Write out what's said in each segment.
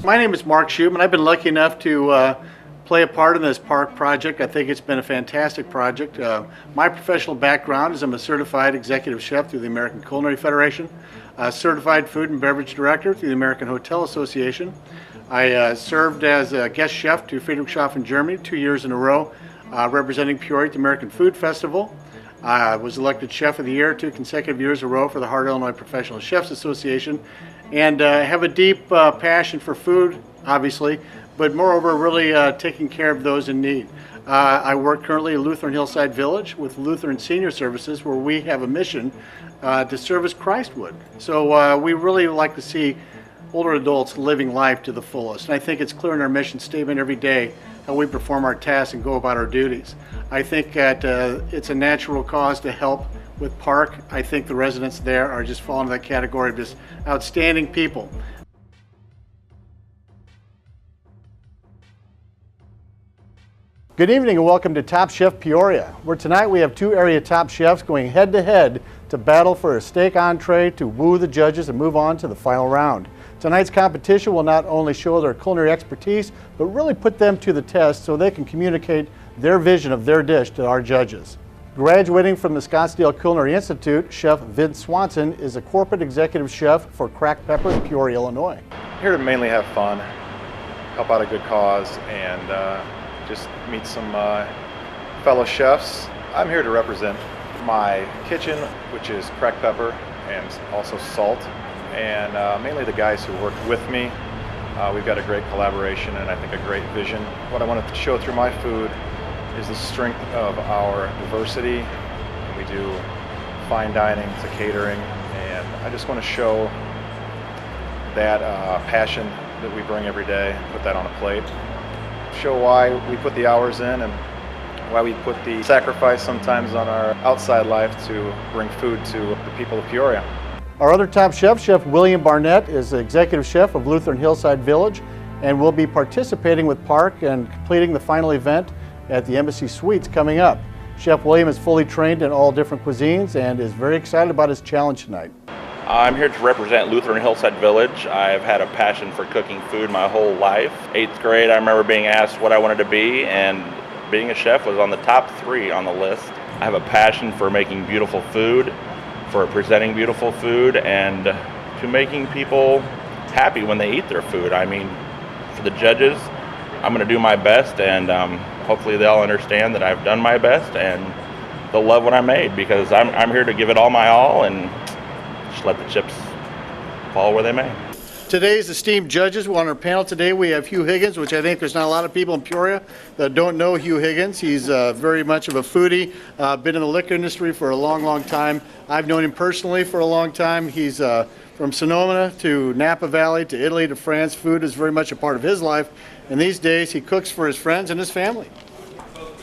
My name is Mark Schubman. I've been lucky enough to play a part in this park project. I think it's been a fantastic project. My professional background is I'm a certified executive chef through the American Culinary Federation, a certified food and beverage director through the American Hotel Association. I served as a guest chef to Friedrichshafen, Germany 2 years in a row, representing Peoria at the American Food Festival. I was elected Chef of the Year 2 consecutive years in a row for the Heart Illinois Professional Chefs Association, and have a deep passion for food, obviously, but moreover really taking care of those in need. I work currently at Lutheran Hillside Village with Lutheran Senior Services, where we have a mission to serve as Christ would. So we really like to see older adults living life to the fullest. And I think it's clear in our mission statement every day how we perform our tasks and go about our duties. I think that it's a natural cause to help with Park. I think the residents there are just fall into that category of just outstanding people. Good evening and welcome to Top Chef Peoria, where tonight we have two area top chefs going head to head to battle for a steak entree to woo the judges and move on to the final round. Tonight's competition will not only show their culinary expertise, but really put them to the test so they can communicate their vision of their dish to our judges. Graduating from the Scottsdale Culinary Institute, Chef Vince Swanson is a corporate executive chef for Cracked Pepper in Peoria, Illinois. Here to mainly have fun, help out a good cause, and just meet some fellow chefs. I'm here to represent my kitchen, which is Cracked Pepper and also Salt, and mainly the guys who work with me. We've got a great collaboration and I think a great vision. What I wanted to show through my food is the strength of our diversity. We do fine dining to catering, and I just want to show that passion that we bring every day, put that on a plate. Show why we put the hours in and why we put the sacrifice sometimes on our outside life to bring food to the people of Peoria. Our other top chef, Chef William Barnett, is the executive chef of Lutheran Hillside Village and will be participating with Park and completing the final event at the Embassy Suites coming up. Chef William is fully trained in all different cuisines and is very excited about his challenge tonight. I'm here to represent Lutheran Hillside Village. I've had a passion for cooking food my whole life. 8th grade, I remember being asked what I wanted to be, and being a chef was on the top 3 on the list. I have a passion for making beautiful food, for presenting beautiful food, and to making people happy when they eat their food. I mean, for the judges, I'm going to do my best, and hopefully they'll understand that I've done my best and they'll love what I made, because I'm here to give it all my all and just let the chips fall where they may. Today's esteemed judges, on our panel today we have Hugh Higgins, which I think there's not a lot of people in Peoria that don't know Hugh Higgins. He's very much of a foodie, been in the liquor industry for a long time. I've known him personally for a long time. He's from Sonoma to Napa Valley to Italy to France. Food is very much a part of his life, and these days he cooks for his friends and his family.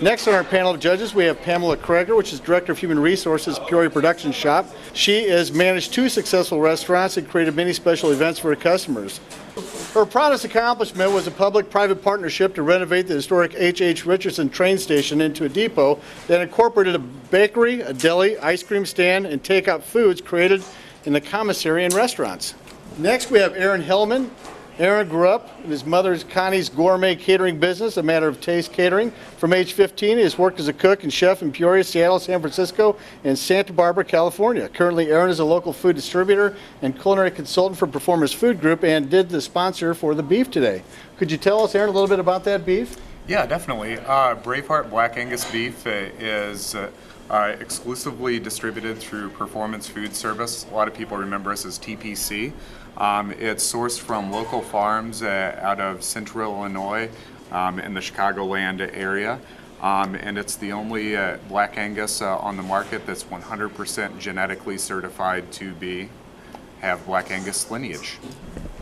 Next on our panel of judges, we have Pamela Craeger, which is Director of Human Resources, Peoria Production Shop. She has managed 2 successful restaurants and created many special events for her customers. Her proudest accomplishment was a public-private partnership to renovate the historic H.H. Richardson train station into a depot that incorporated a bakery, a deli, ice cream stand, and takeout foods created in the commissary and restaurants. Next, we have Aaron Hellman. Aaron grew up in his mother's Connie's gourmet catering business, A Matter of Taste Catering. From age 15, he has worked as a cook and chef in Peoria, Seattle, San Francisco, and Santa Barbara, California. Currently, Aaron is a local food distributor and culinary consultant for Performers Food Group and did the sponsor for the beef today. Could you tell us, Aaron, a little bit about that beef? Yeah, definitely. Braveheart Black Angus beef is exclusively distributed through Performance Food Service. A lot of people remember us as TPC. It's sourced from local farms out of central Illinois in the Chicagoland area. And it's the only Black Angus on the market that's 100% genetically certified to have Black Angus lineage.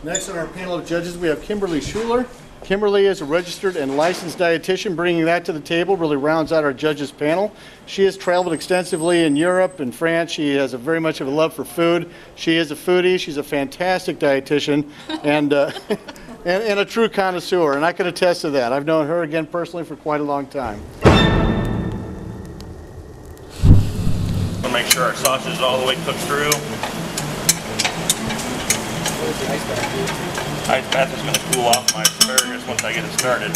Next on our panel of judges, we have Kimberly Schuler. Kimberly is a registered and licensed dietitian. Bringing that to the table really rounds out our judges panel. She has traveled extensively in Europe and France. She has very much of a love for food. She is a foodie. She's a fantastic dietitian and a true connoisseur, and I can attest to that. I've known her, again, personally for quite a long time. We'll make sure our sausage is all the way cooked through. Where's the ice back, dude? Ice bath is going to cool off my asparagus once I get it started.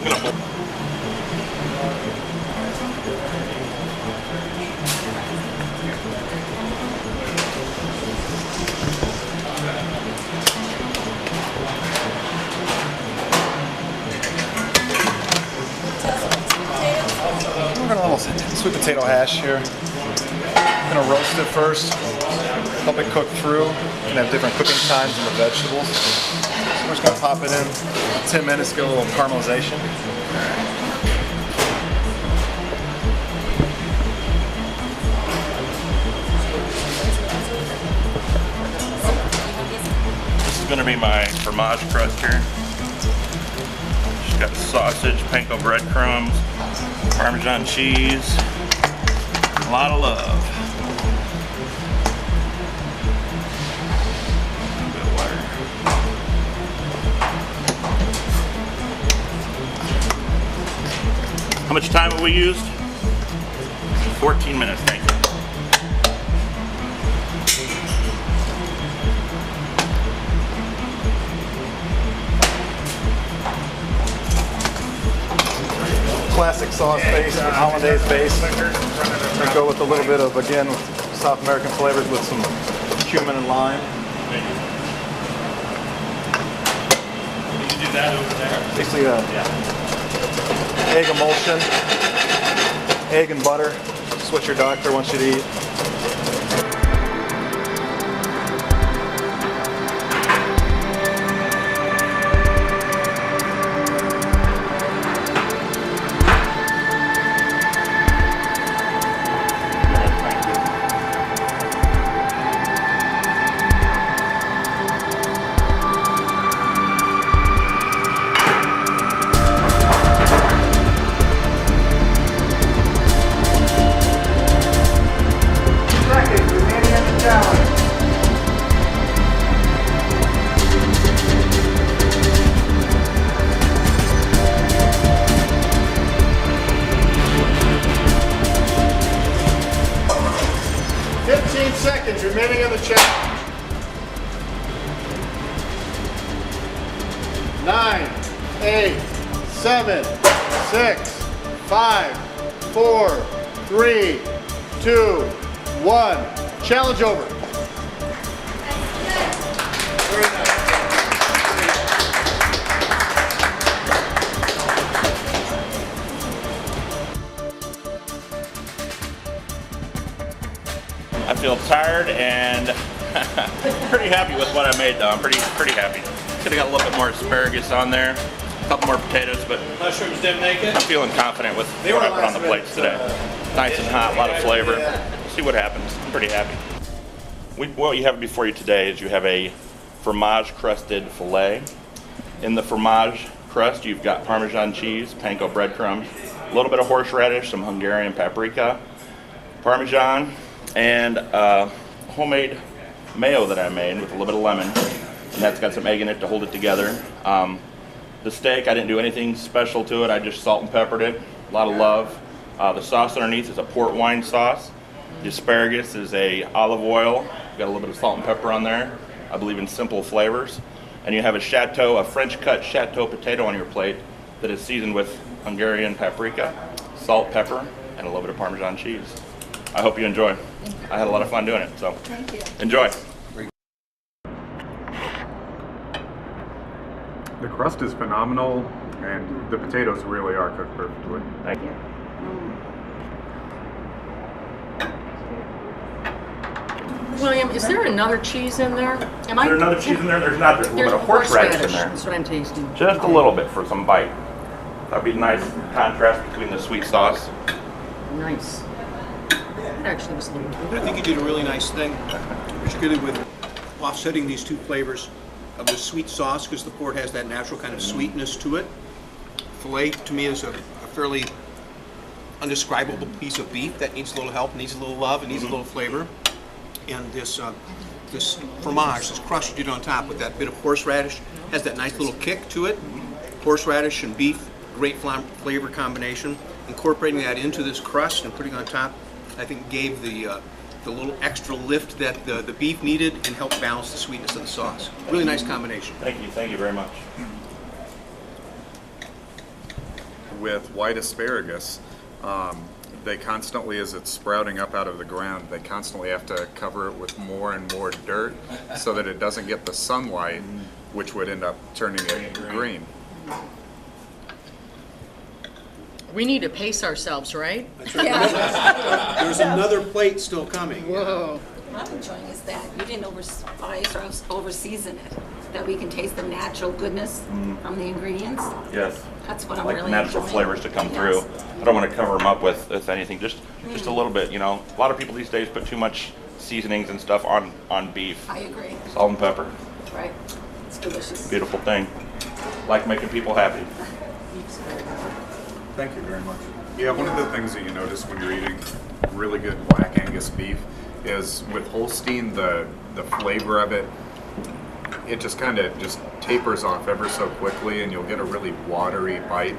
I'm gonna We're gonna little sweet potato hash here. I'm gonna roast it first, help it cook through. You can have different cooking times in the vegetables. So we're just gonna pop it in 10 minutes, get a little caramelization. This is going to be my fromage crust here. She's got sausage, panko breadcrumbs, Parmesan cheese, a lot of love. A bit of water. How much time have we used? 14 minutes, thank you. Classic sauce base, hollandaise base. We go with a little bit of, again, South American flavors with some cumin and lime. You can do that over there. Basically, egg emulsion, egg and butter. It's what your doctor wants you to eat. Seconds remaining on the challenge. 9, 8, 7, 6, 5, 4, 3, 2, 1. Challenge over. Very nice. I feel tired and pretty happy with what I made though. I'm pretty happy. Could have got a little bit more asparagus on there, a couple more potatoes, but Mushrooms didn't make it? I'm feeling confident with what I put on the plates today. Nice and hot, a lot of flavor. We'll see what happens. I'm pretty happy. What you have before you today is you have a fromage crusted filet. In the fromage crust, you've got Parmesan cheese, panko breadcrumbs, a little bit of horseradish, some Hungarian paprika, Parmesan, and homemade mayo that I made with a little bit of lemon, and that's got some egg in it to hold it together. The steak, I didn't do anything special to it. I just salt and peppered it. A lot of love. The sauce underneath is a port wine sauce. The asparagus is a olive oil. Got a little bit of salt and pepper on there. I believe in simple flavors. And you have a French cut chateau potato on your plate that is seasoned with Hungarian paprika, salt, pepper, and a little bit of Parmesan cheese. I hope you enjoy. I had a lot of fun doing it, so Thank you. enjoy. The crust is phenomenal, and the potatoes really are cooked perfectly. Thank you. William, is there another cheese in there? Is there another cheese in there? There's not. There's a little bit of horseradish in there. That's what I'm tasting. Just a little bit for some bite. That'd be a nice contrast between the sweet sauce. Nice. It actually was a little good. I think you did a really nice thing, particularly with offsetting these two flavors of the sweet sauce, because the port has that natural kind of sweetness to it. Filet, to me, is a fairly undescribable piece of beef that needs a little help, needs a little love, and needs a little flavor. And this fromage, this crust you did on top with that bit of horseradish, has that nice little kick to it. Horseradish and beef great flavor combination. Incorporating that into this crust and putting on top, I think gave the little extra lift that the beef needed and helped balance the sweetness of the sauce. Really nice combination. Thank you very much. With white asparagus, they constantly, as it's sprouting up out of the ground, they constantly have to cover it with more and more dirt so that it doesn't get the sunlight, which would end up turning it green. We need to pace ourselves, right? There's another plate still coming. Whoa. What I'm enjoying is that you didn't overspice or over-season it, that we can taste the natural goodness from the ingredients. Yes. That's what I'm Like really natural enjoying. flavors to come Yes. through. I don't want to cover them up with anything, just a little bit, you know. A lot of people these days put too much seasonings and stuff on beef. I agree. Salt and pepper. Right. It's delicious. Beautiful thing. Like making people happy. Thank you very much. Yeah, one of the things that you notice when you're eating really good Black Angus beef is with Holstein, the flavor of it, it just kind of just tapers off ever so quickly, and you'll get a really watery bite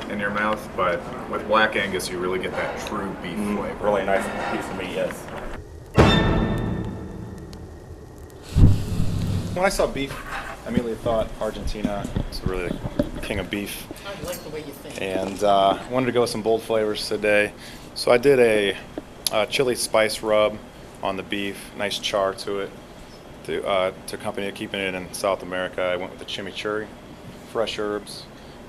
in your mouth. But with Black Angus, you really get that true beef flavor. Really nice piece of meat, yes. When I saw beef, I immediately thought Argentina is really the king of beef. I like the way you think. And wanted to go with some bold flavors today. So I did a chili spice rub on the beef, nice char to it. To accompany it, keeping it in South America, I went with the chimichurri, fresh herbs.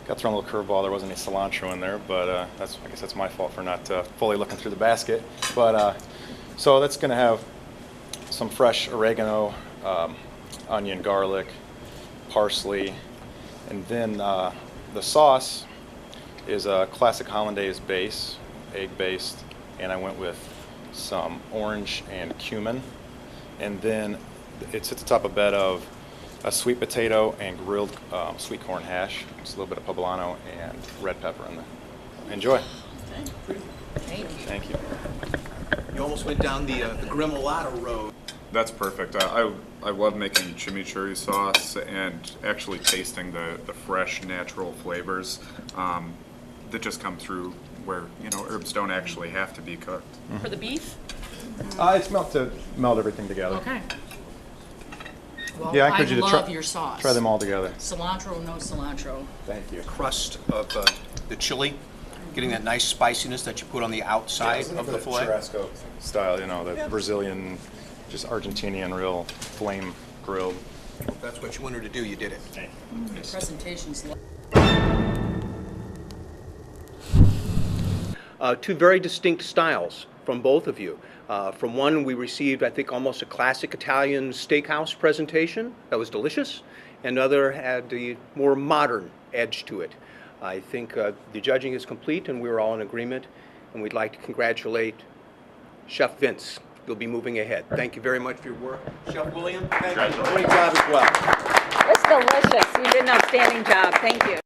Got thrown a little curveball, there wasn't any cilantro in there, but I guess that's my fault for not fully looking through the basket. But so that's going to have some fresh oregano, onion, garlic, parsley, and then the sauce is a classic hollandaise base, egg-based, and I went with some orange and cumin, and then it's at the top of a bed of a sweet potato and grilled sweet corn hash, just a little bit of poblano and red pepper in there. Enjoy. Thank you. Thank you. You almost went down the Gremolata road. That's perfect. I love making chimichurri sauce and actually tasting the fresh, natural flavors that just come through where, you know, herbs don't actually have to be cooked. For the beef? It's meant to meld everything together. Okay. Well, Yeah, I I encourage you to love your sauce. try them all together. Cilantro, no cilantro. Thank you. Crust of the chili, getting that nice spiciness that you put on the outside of the fillet. Churrasco style, you know, the Brazilian, just Argentinian, real flame grilled. If that's what you wanted to do, you did it. Presentation's Two very distinct styles from both of you. From one, we received, I think, almost a classic Italian steakhouse presentation that was delicious. Another had the more modern edge to it. I think the judging is complete, and we're all in agreement. And we'd like to congratulate Chef Vince. You'll be moving ahead. Thank you very much for your work. Chef William, thank you. Great job as well. It's delicious. You did an outstanding job. Thank you.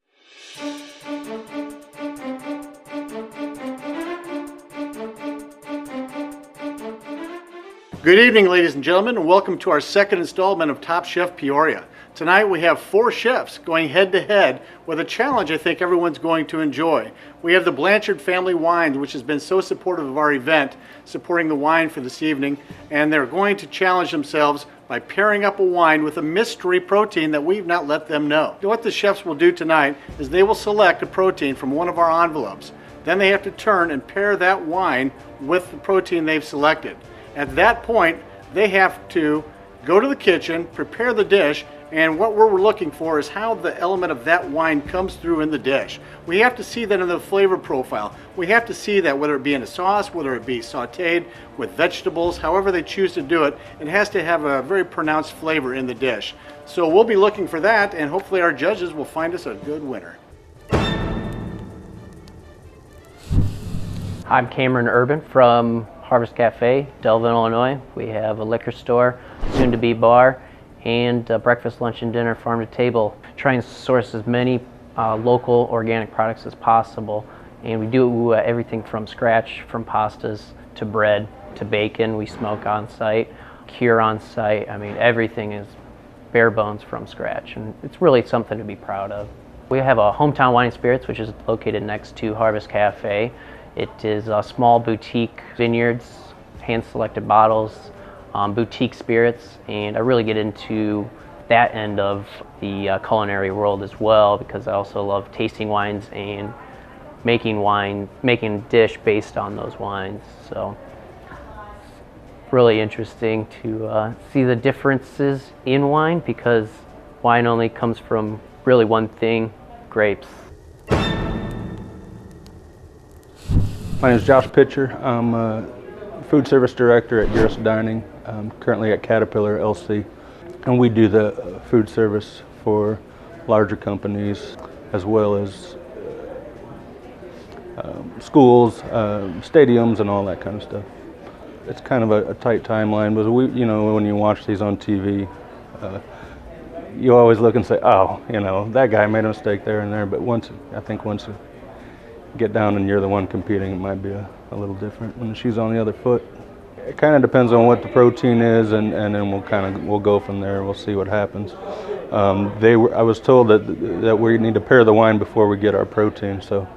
Good evening, ladies and gentlemen, and welcome to our second installment of Top Chef Peoria. Tonight we have 4 chefs going head-to-head with a challenge I think everyone's going to enjoy. We have the Blanchard Family Wines, which has been so supportive of our event, supporting the wine for this evening, and they're going to challenge themselves by pairing up a wine with a mystery protein that we've not let them know. What the chefs will do tonight is they will select a protein from one of our envelopes. Then they have to turn and pair that wine with the protein they've selected. At that point, they have to go to the kitchen, prepare the dish, and what we're looking for is how the element of that wine comes through in the dish. We have to see that in the flavor profile. We have to see that whether it be in a sauce, whether it be sauteed with vegetables, however they choose to do it, it has to have a very pronounced flavor in the dish. So we'll be looking for that, and hopefully our judges will find us a good winner. I'm Cameron Urban from Harvest Café, Delvin, Illinois. We have a liquor store, soon-to-be bar, and breakfast, lunch, and dinner, farm to table. Try and source as many local organic products as possible. And we do everything from scratch, from pastas to bread to bacon. We smoke on site, cure on site. I mean, everything is bare bones from scratch. And it's really something to be proud of. We have a Hometown Wine and Spirits, which is located next to Harvest Café. It is small boutique vineyards, hand-selected bottles, boutique spirits, and I really get into that end of the culinary world as well, because I also love tasting wines and making a dish based on those wines. So really interesting to see the differences in wine, because wine only comes from really one thing: grapes. My name is Josh Pitcher. I'm a food service director at Eurest Dining, currently at Caterpillar LC. And we do the food service for larger companies as well as schools, stadiums, and all that kind of stuff. It's kind of a tight timeline, but when you watch these on TV, you always look and say, oh, that guy made a mistake there and there. But once you get down and you're the one competing, it might be a little different when the shoe's on the other foot. It kind of depends on what the protein is, and then we'll go from there. We'll see what happens. I was told that we need to pair the wine before we get our protein, so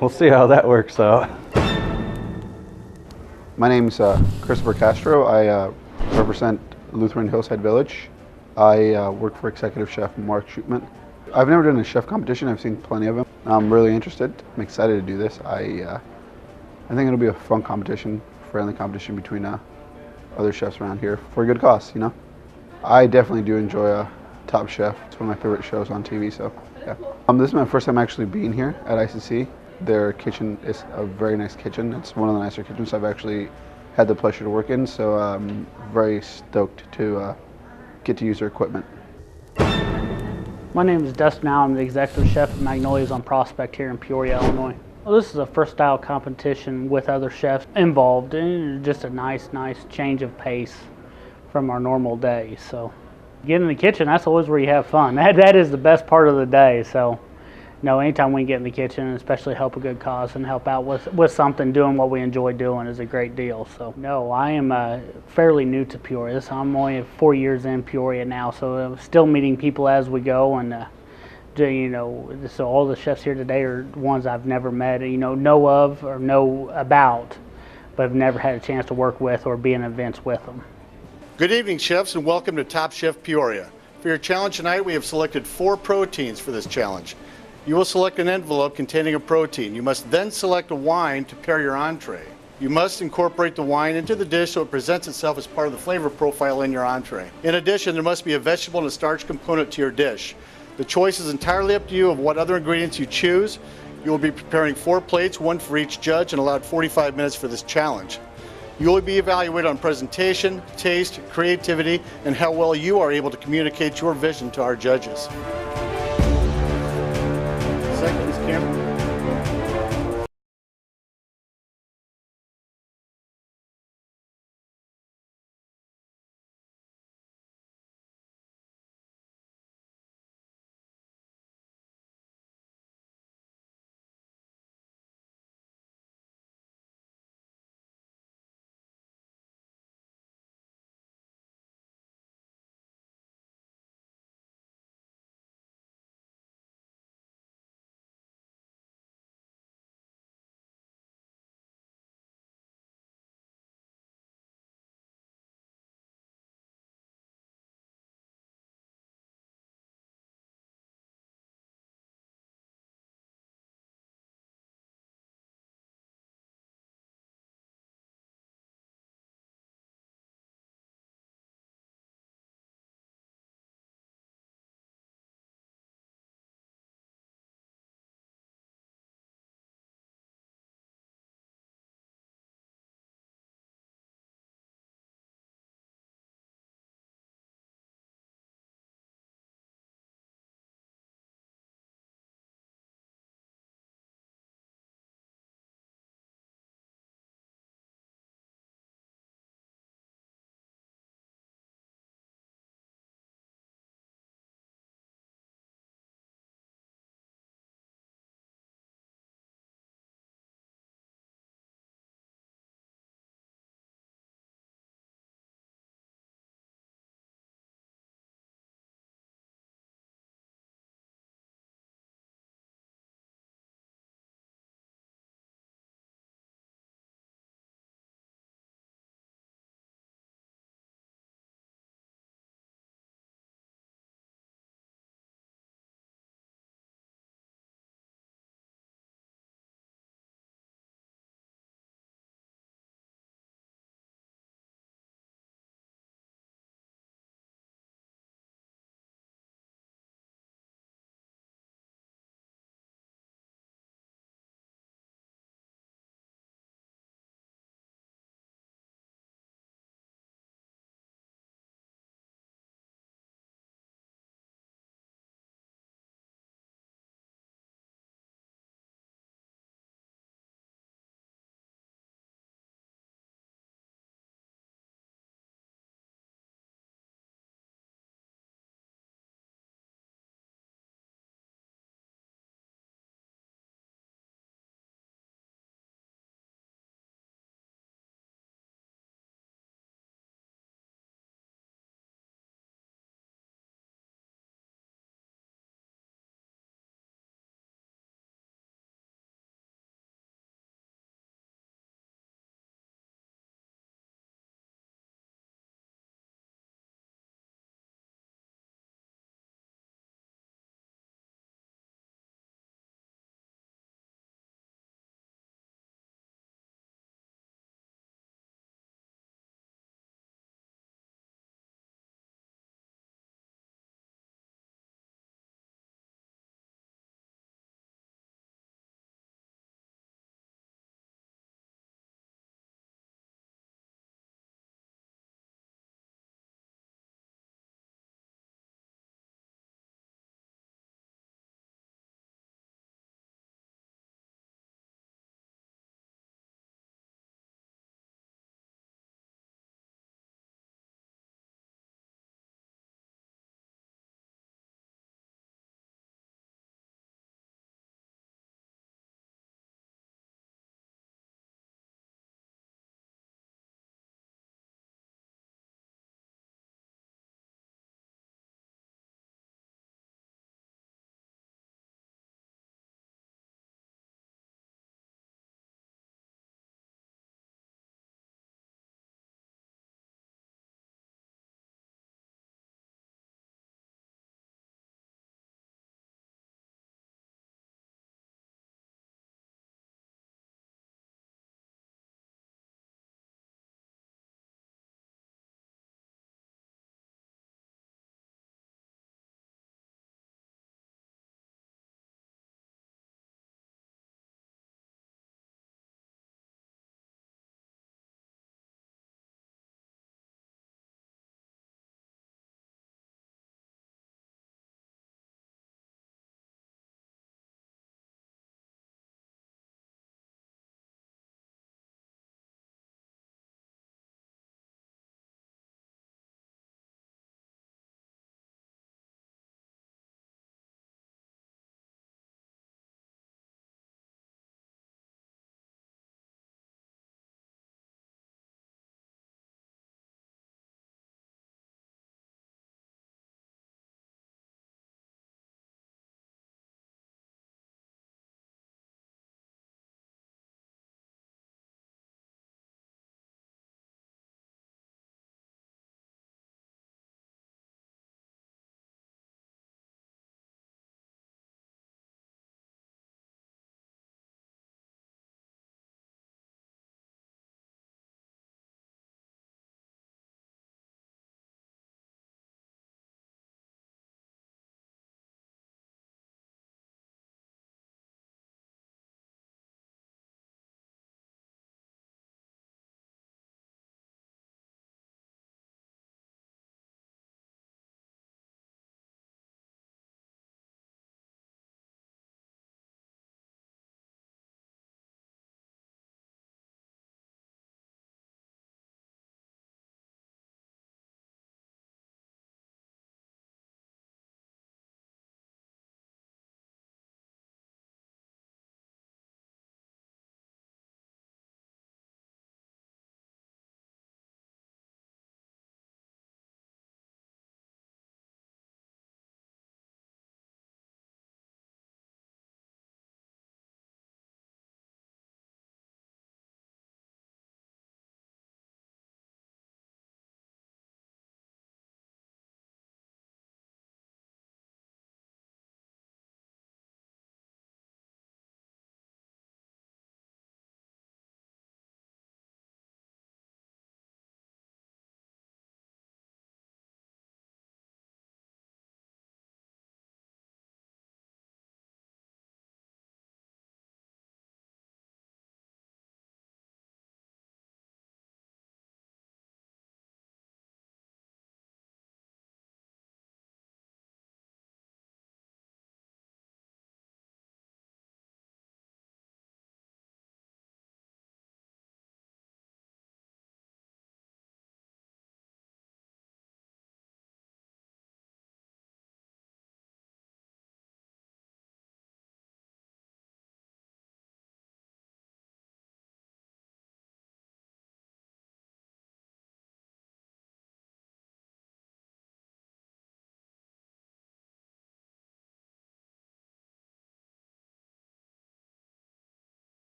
we'll see how that works out. My name's Christopher Castro. I represent Lutheran Hillside Village. I work for Executive Chef Mark Shootman. I've never done a chef competition. I've seen plenty of them. I'm really interested. I'm excited to do this. I think it'll be a fun competition, friendly competition between other chefs around here for a good cause, I definitely do enjoy Top Chef. It's one of my favorite shows on TV, so yeah. This is my first time actually being here at ICC. Their kitchen is a very nice kitchen. It's one of the nicer kitchens I've actually had the pleasure to work in, so I'm very stoked to get to use their equipment. My name is Dustin. I'm the executive chef at Magnolia's on Prospect here in Peoria, Illinois. Well, this is a first style competition with other chefs involved, and just a nice change of pace from our normal day. So getting in the kitchen, that's always where you have fun. That is the best part of the day. So anytime we can get in the kitchen, and especially help a good cause and help out with something, doing what we enjoy doing, is a great deal. So I am fairly new to Peoria. I'm only 4 years in Peoria now, so I'm still meeting people as we go, and so all the chefs here today are ones I've never met, know of or know about, but have never had a chance to work with or be in events with them. Good evening, chefs, and welcome to Top Chef Peoria. For your challenge tonight, we have selected 4 proteins for this challenge. You will select an envelope containing a protein. You must then select a wine to pair your entree. You must incorporate the wine into the dish so it presents itself as part of the flavor profile in your entree. In addition, there must be a vegetable and a starch component to your dish. The choice is entirely up to you of what other ingredients you choose. You will be preparing 4 plates, 1 for each judge, and allowed 45 minutes for this challenge. You will be evaluated on presentation, taste, creativity, and how well you are able to communicate your vision to our judges.